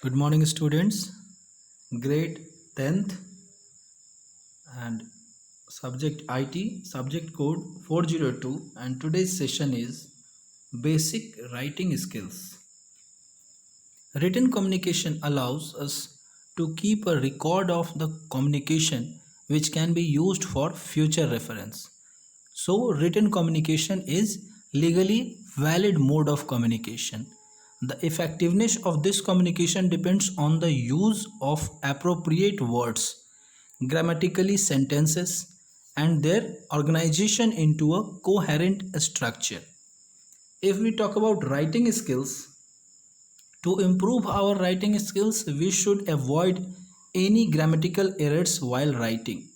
Good morning, students. Grade 10th and subject IT, subject code 402, and today's session is Basic Writing Skills. Written communication allows us to keep a record of the communication which can be used for future reference. So, written communication is legally valid mode of communication. The effectiveness of this communication depends on the use of appropriate words, grammatically sentences, and their organization into a coherent structure. If we talk about writing skills, to improve our writing skills, we should avoid any grammatical errors while writing.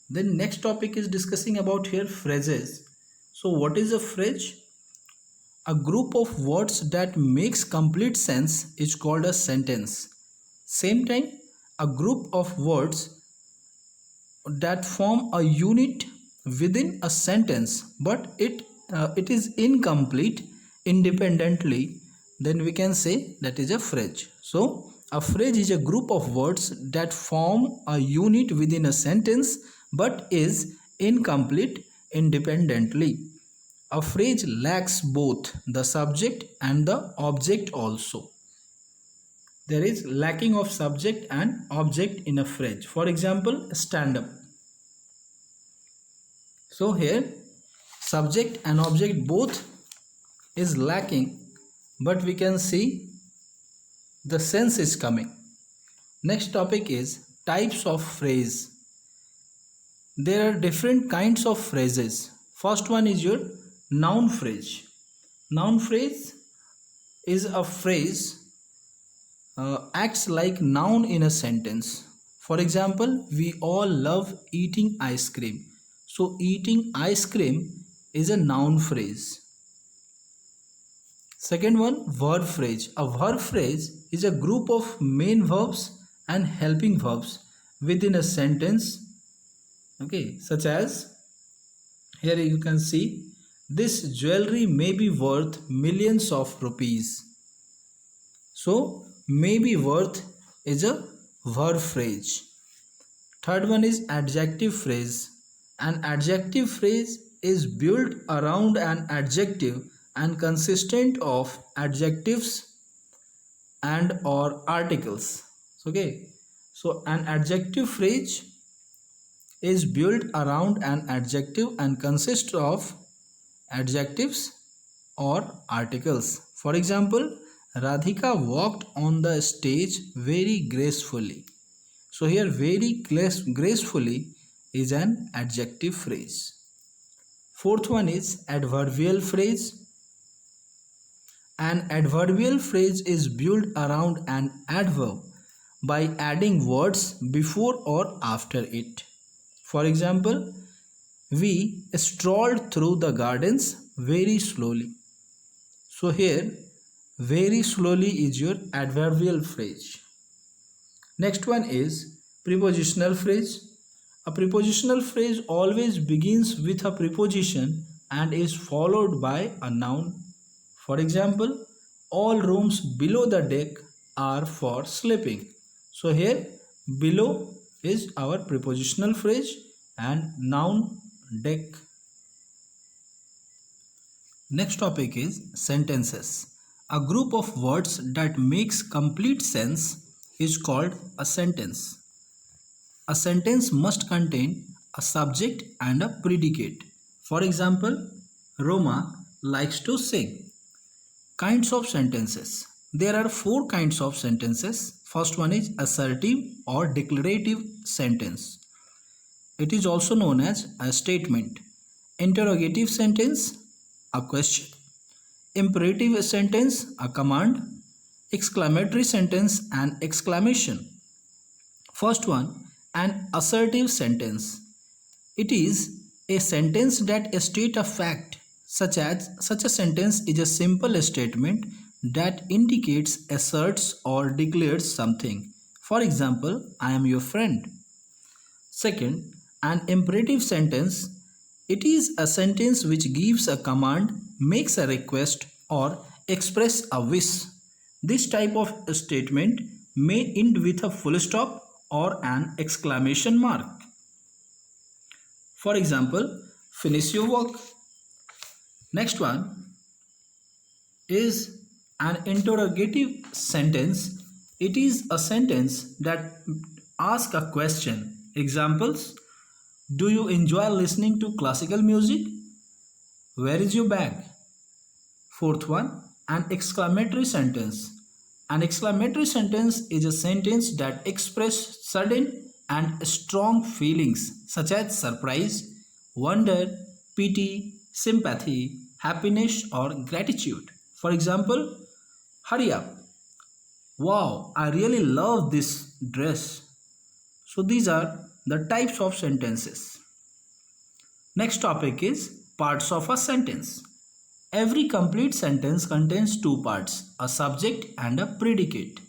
Then next topic is discussing about here phrases. So what is a phrase? A group of words that makes complete sense is called a sentence. Same time, a group of words that form a unit within a sentence, but it is incomplete independently, then we can say that is a phrase. So a phrase is a group of words that form a unit within a sentence but is incomplete independently. A phrase lacks both the subject and the object also. There is lacking of subject and object in a phrase. For example, stand up. So here subject and object both is lacking, but we can see the sense is coming. Next topic is types of phrase. There are different kinds of phrases. First one is your noun phrase. Noun phrase is a phrase acts like noun in a sentence. For example, we all love eating ice cream. So eating ice cream is a noun phrase. Second one, verb phrase. A verb phrase is a group of main verbs and helping verbs within a sentence. Okay, such as here you can see this jewelry may be worth millions of rupees. So may be worth is a verb phrase. Third one is adjective phrase. An adjective phrase is built around an adjective and consistent of adjectives and or articles. Okay, so an adjective phrase is built around an adjective and consists of adjectives or articles. For example, Radhika walked on the stage very gracefully. So here very gracefully is an adjective phrase. Fourth one is adverbial phrase. An adverbial phrase is built around an adverb by adding words before or after it. For example, we strolled through the gardens very slowly. So here very slowly is your adverbial phrase. Next one is prepositional phrase. A prepositional phrase always begins with a preposition and is followed by a noun. For example, all rooms below the deck are for sleeping. So here below is our prepositional phrase and noun deck. Next topic is sentences. A group of words that makes complete sense is called a sentence. A sentence must contain a subject and a predicate. For example, Roma likes to sing. Kinds of sentences. There are 4 kinds of sentences. First one is assertive or declarative sentence. It is also known as a statement. Interrogative sentence, a question. Imperative sentence, a command. Exclamatory sentence, an exclamation. First one, an assertive sentence. It is a sentence that states a fact. Such a sentence is a simple statement that indicates, asserts or declares something. For example, I am your friend. Second, an imperative sentence. It is a sentence which gives a command, makes a request or express a wish. This type of statement may end with a full stop or an exclamation mark. For example, finish your work. Next one is an interrogative sentence. It is a sentence that asks a question. Examples: do you enjoy listening to classical music? Where is your bag? Fourth one, an exclamatory sentence. An exclamatory sentence is a sentence that expresses sudden and strong feelings such as surprise, wonder, pity, sympathy, happiness, or gratitude. For example, hurry up. Wow, I really love this dress. So these are the types of sentences. Next topic is parts of a sentence. Every complete sentence contains two parts, a subject and a predicate.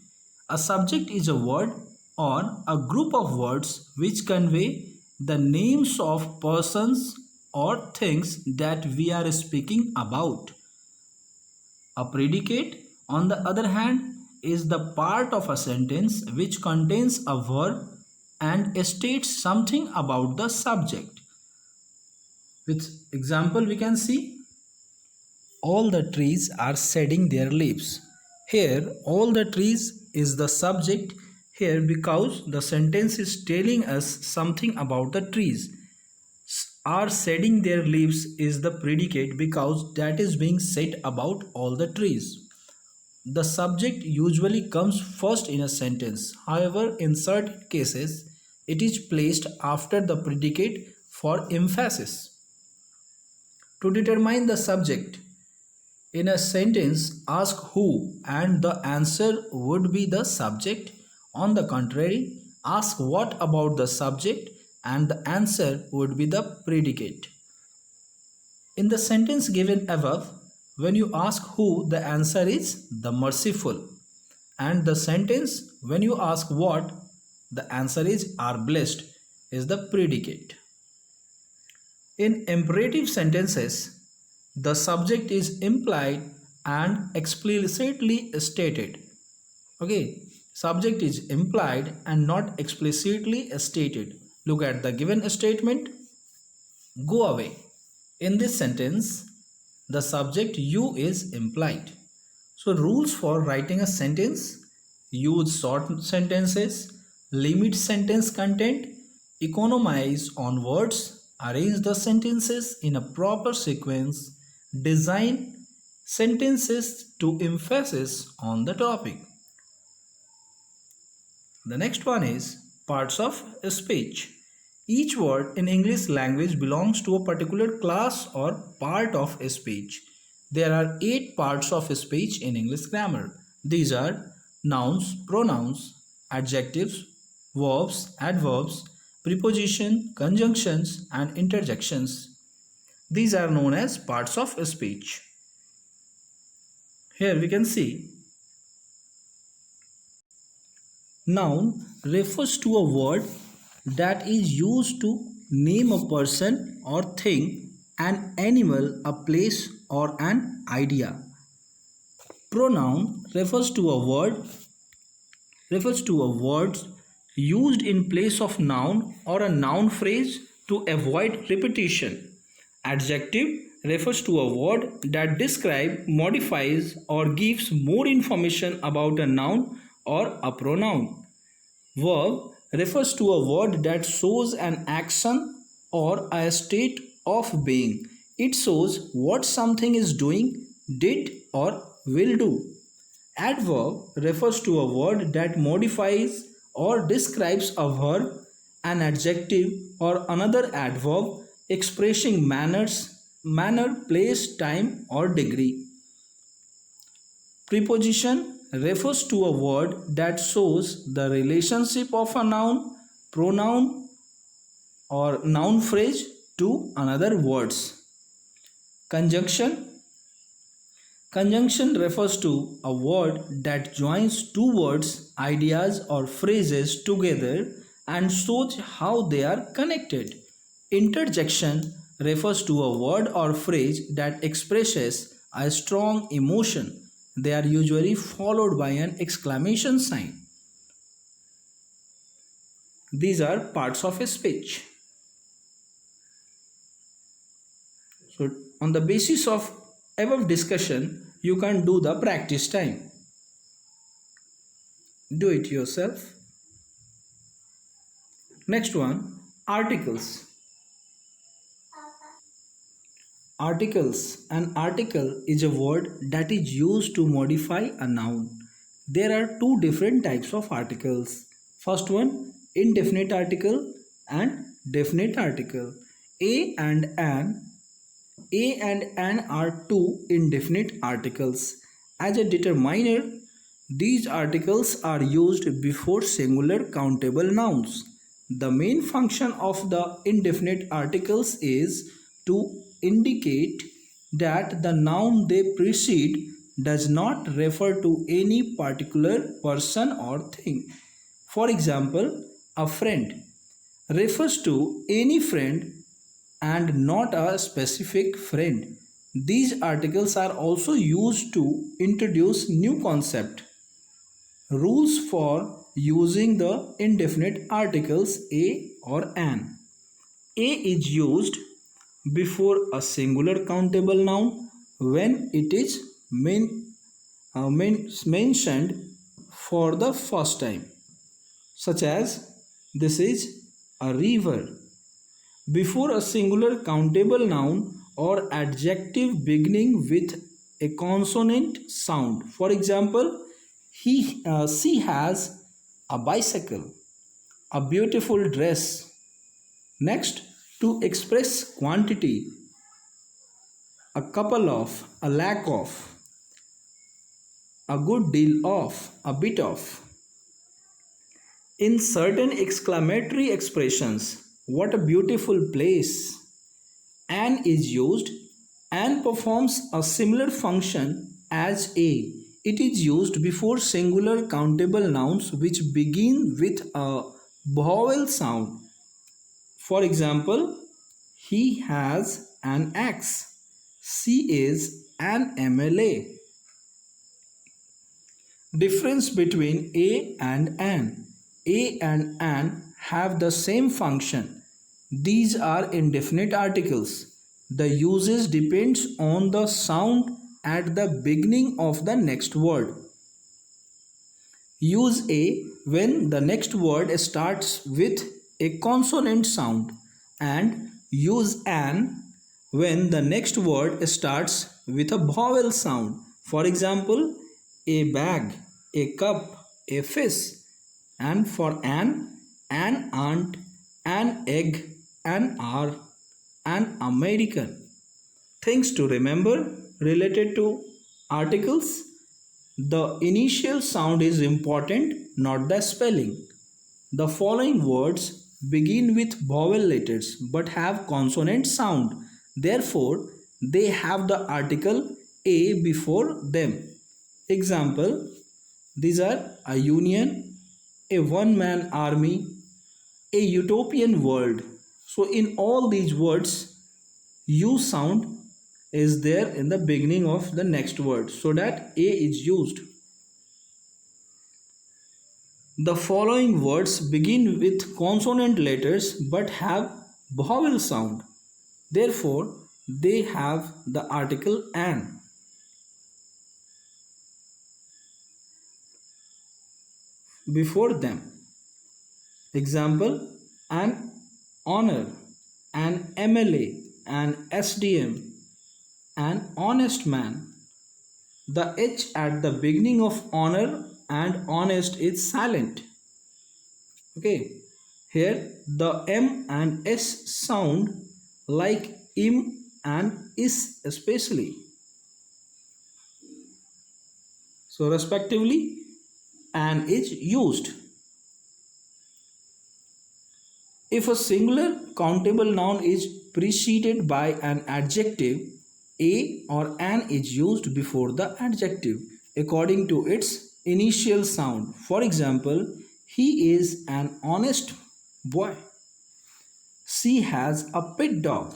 A subject is a word or a group of words which convey the names of persons or things that we are speaking about. A predicate, on the other hand, is the part of a sentence which contains a verb and states something about the subject. With example, we can see all the trees are shedding their leaves. Here, all the trees is the subject here because the sentence is telling us something about the trees. Are shedding their leaves is the predicate because that is being said about all the trees. The subject usually comes first in a sentence. However, in certain cases, it is placed after the predicate for emphasis. To determine the subject, in a sentence, ask who and the answer would be the subject. On the contrary, ask what about the subject and the answer would be the predicate. In the sentence given above, when you ask who, the answer is the merciful. And the sentence, when you ask what, the answer is are blessed, is the predicate. In imperative sentences, the subject is implied and explicitly stated. Okay, subject is implied and not explicitly stated. Look at the given statement. Go away. In this sentence, the subject you is implied. So rules for writing a sentence: use short sentences, limit sentence content, economize on words, arrange the sentences in a proper sequence, design sentences to emphasis on the topic. The next one is parts of speech. Each word in English language belongs to a particular class or part of speech. There are 8 parts of speech in English grammar. These are nouns, pronouns, adjectives, verbs, adverbs, preposition, conjunctions, and interjections. These are known as parts of speech. Here we can see noun refers to a word that is used to name a person or thing, an animal, a place, or an idea. Pronoun refers to a word used in place of noun or a noun phrase to avoid repetition. Adjective refers to a word that describes, modifies, or gives more information about a noun or a pronoun. Verb refers to a word that shows an action or a state of being. It shows what something is doing, did, or will do. Adverb refers to a word that modifies or describes a verb, an adjective, or another adverb expressing manner, place, time, or degree. Preposition refers to a word that shows the relationship of a noun, pronoun, or noun phrase to another words. Conjunction refers to a word that joins two words, ideas, or phrases together and shows how they are connected. Interjection refers to a word or phrase that expresses a strong emotion. They are usually followed by an exclamation sign. These are parts of a speech. So on the basis of above discussion, you can do the practice time. Do it yourself. Next one, articles. Articles. An article is a word that is used to modify a noun. There are two different types of articles. First one, indefinite article and definite article. A and an. A and an are two indefinite articles. As a determiner, these articles are used before singular countable nouns. The main function of the indefinite articles is to indicate that the noun they precede does not refer to any particular person or thing. For example, a friend refers to any friend and not a specific friend. These articles are also used to introduce new concept. Rules for using the indefinite articles a or an. A is used before a singular countable noun when it is mentioned for the first time, such as this is a river. Before a singular countable noun or adjective beginning with a consonant sound. For example, she has a bicycle, a beautiful dress. Next, to express quantity, a couple of, a lack of, a good deal of, a bit of. In certain exclamatory expressions, what a beautiful place, an is used and performs a similar function as a. It is used before singular countable nouns which begin with a vowel sound. For example, he has an axe. She is an MLA. Difference between a and an. A and an have the same function. These are indefinite articles. The usage depends on the sound at the beginning of the next word. Use a when the next word starts with a consonant sound, and use an when the next word starts with a vowel sound. For example, a bag, a cup, a fish. And for an aunt, an egg, an hour, an American. Things to remember related to articles. The initial sound is important, not the spelling. The following words begin with vowel letters but have consonant sound. Therefore, they have the article a before them. Example, these are a union, a one-man army, a utopian world. So in all these words, U sound is there in the beginning of the next word, so that a is used. The following words begin with consonant letters but have vowel sound. Therefore, they have the article an before them. Example, an honor, an MLA, an SDM, an honest man. The H at the beginning of honor and honest is silent. Okay, here the M and S sound like im and is especially. So respectively, an is used. If a singular countable noun is preceded by an adjective, a or an is used before the adjective according to its initial sound. For example, he is an honest boy. She has a pet dog.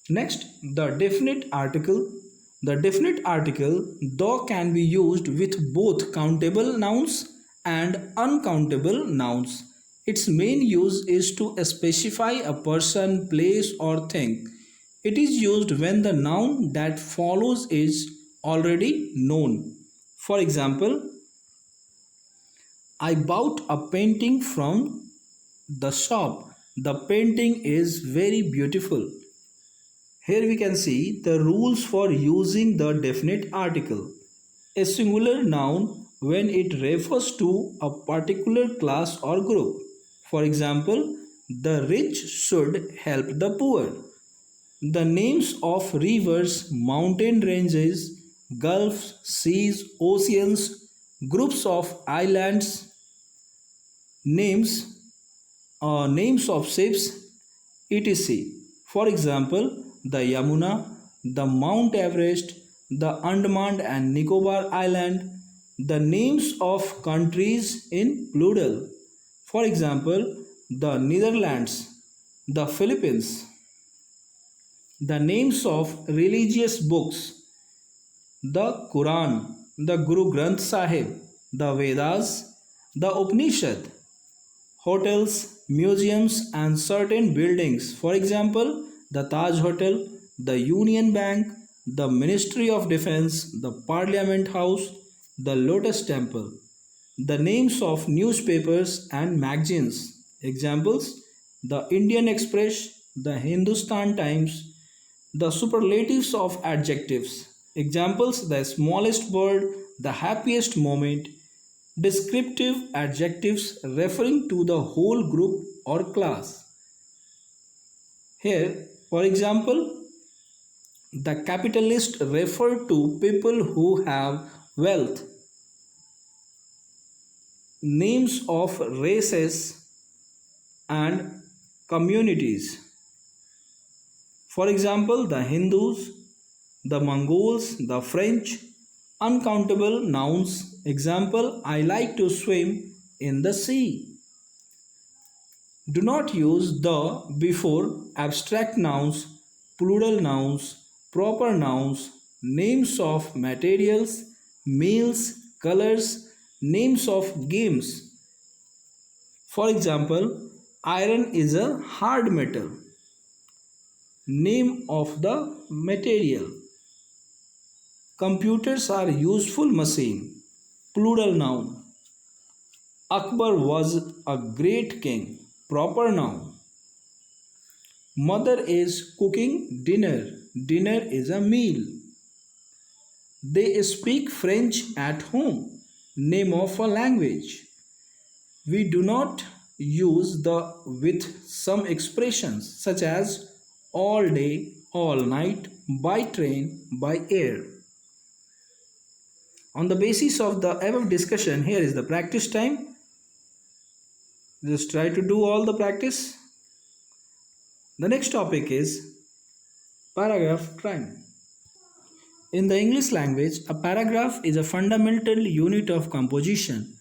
Next, the definite article. The definite article the can be used with both countable nouns and uncountable nouns. Its main use is to specify a person, place, or thing. It is used when the noun that follows is already known. For example, I bought a painting from the shop. The painting is very beautiful. Here we can see the rules for using the definite article. A singular noun when it refers to a particular class or group. For example, the rich should help the poor. The names of rivers, mountain ranges, gulfs, seas, oceans, groups of islands, names names of ships, etc. For example, the Yamuna, the Mount Everest, the Andaman and Nicobar Island, the names of countries in plural. For example, the Netherlands, the Philippines, the names of religious books, the Quran, the Guru Granth Sahib, the Vedas, the Upanishad, hotels, museums, and certain buildings. For example, the Taj Hotel, the Union Bank, the Ministry of Defense, the Parliament House, the Lotus Temple. The names of newspapers and magazines. Examples: the Indian Express, the Hindustan Times, the superlatives of adjectives. Examples: the smallest bird, the happiest moment. Descriptive adjectives referring to the whole group or class. Here, for example, the capitalist refer to people who have wealth. Names of races and communities. For example, the Hindus, the Mongols, the French. Uncountable nouns. Example: I like to swim in the sea. Do not use the before abstract nouns, plural nouns, proper nouns, names of materials, meals, colors, names of games. For example, iron is a hard metal. Name of the material. Computers are useful machine. Plural noun. Akbar was a great king. Proper noun. Mother is cooking dinner. Dinner is a meal. They speak French at home. Name of a language. We do not use the with some expressions such as all day, all night, by train, by air. On the basis of the above discussion, here is the practice time. Just try to do all the practice. The next topic is paragraph crime. In the English language, a paragraph is a fundamental unit of composition.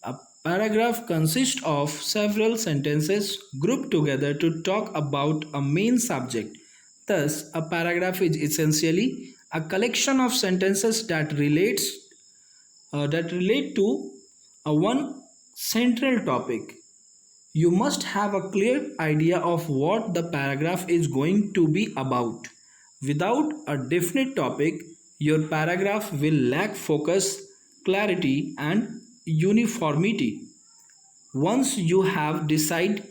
A paragraph consists of several sentences grouped together to talk about a main subject. Thus, a paragraph is essentially a collection of sentences that relate to a one central topic. You must have a clear idea of what the paragraph is going to be about. Without a definite topic, your paragraph will lack focus, clarity, and uniformity. Once you have decided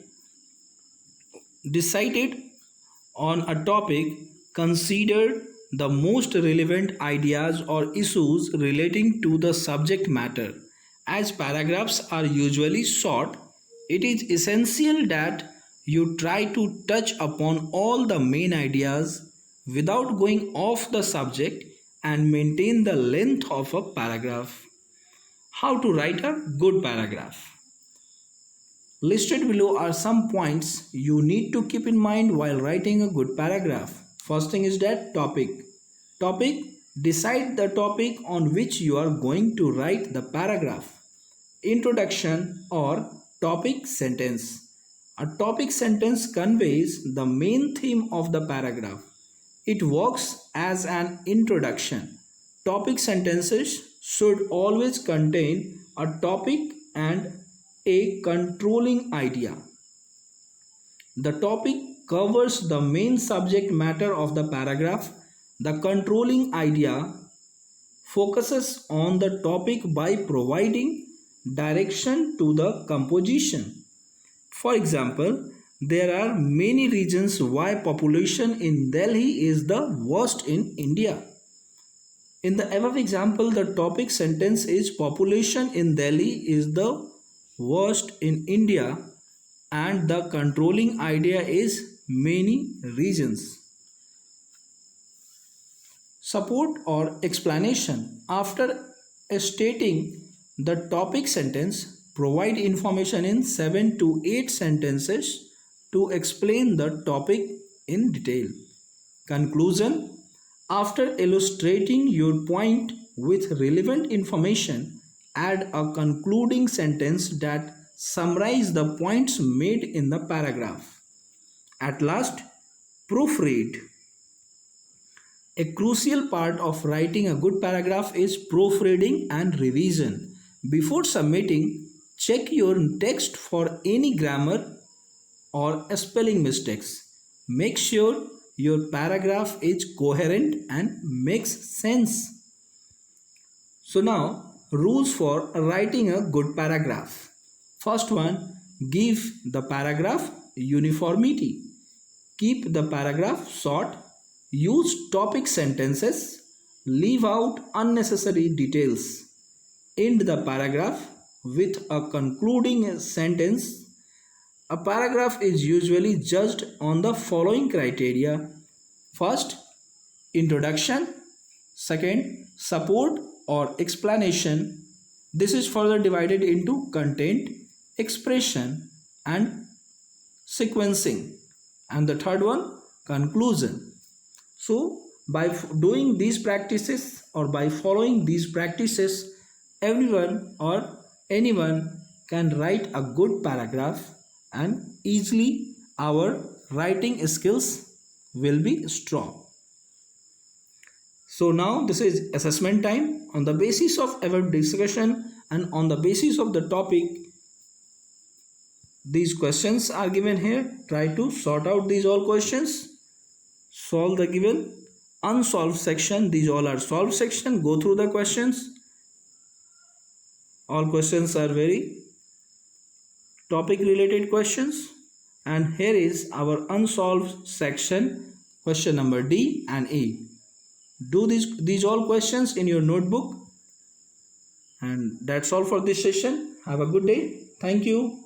on a topic, consider the most relevant ideas or issues relating to the subject matter. As paragraphs are usually short, it is essential that you try to touch upon all the main ideas without going off the subject and maintain the length of a paragraph. How to write a good paragraph? Listed below are some points you need to keep in mind while writing a good paragraph. First thing is that topic. Topic: decide the topic on which you are going to write the paragraph. Introduction or topic sentence. A topic sentence conveys the main theme of the paragraph. It works as an introduction. Topic sentences should always contain a topic and a controlling idea. The topic covers the main subject matter of the paragraph. The controlling idea focuses on the topic by providing direction to the composition. For example, there are many reasons why population in Delhi is the worst in India. In the above example, the topic sentence is population in Delhi is the worst in India and the controlling idea is many reasons. Support or explanation. After stating the topic sentence, provide information in 7 to 8 sentences to explain the topic in detail. Conclusion. After illustrating your point with relevant information, add a concluding sentence that summarizes the points made in the paragraph. At last, proofread. A crucial part of writing a good paragraph is proofreading and revision. Before submitting, check your text for any grammar or spelling mistakes. Make sure your paragraph is coherent and makes sense. So now, rules for writing a good paragraph. First one, give the paragraph uniformity. Keep the paragraph short. Use topic sentences. Leave out unnecessary details. End the paragraph with a concluding sentence. A paragraph is usually judged on the following criteria. First, introduction. Second, support or explanation. This is further divided into content, expression and sequencing. And the third one, conclusion. So by doing these practices or by following these practices, everyone or anyone can write a good paragraph and easily our writing skills will be strong. So now this is assessment time. On the basis of our discussion and on the basis of the topic, these questions are given here. Try to sort out these all questions. Solve the given unsolved section. These all are solved section. Go through the questions. All questions are very topic related questions. And here is our unsolved section, question number D and E. Do these all questions in your notebook. And that's all for this session. Have a good day. Thank you.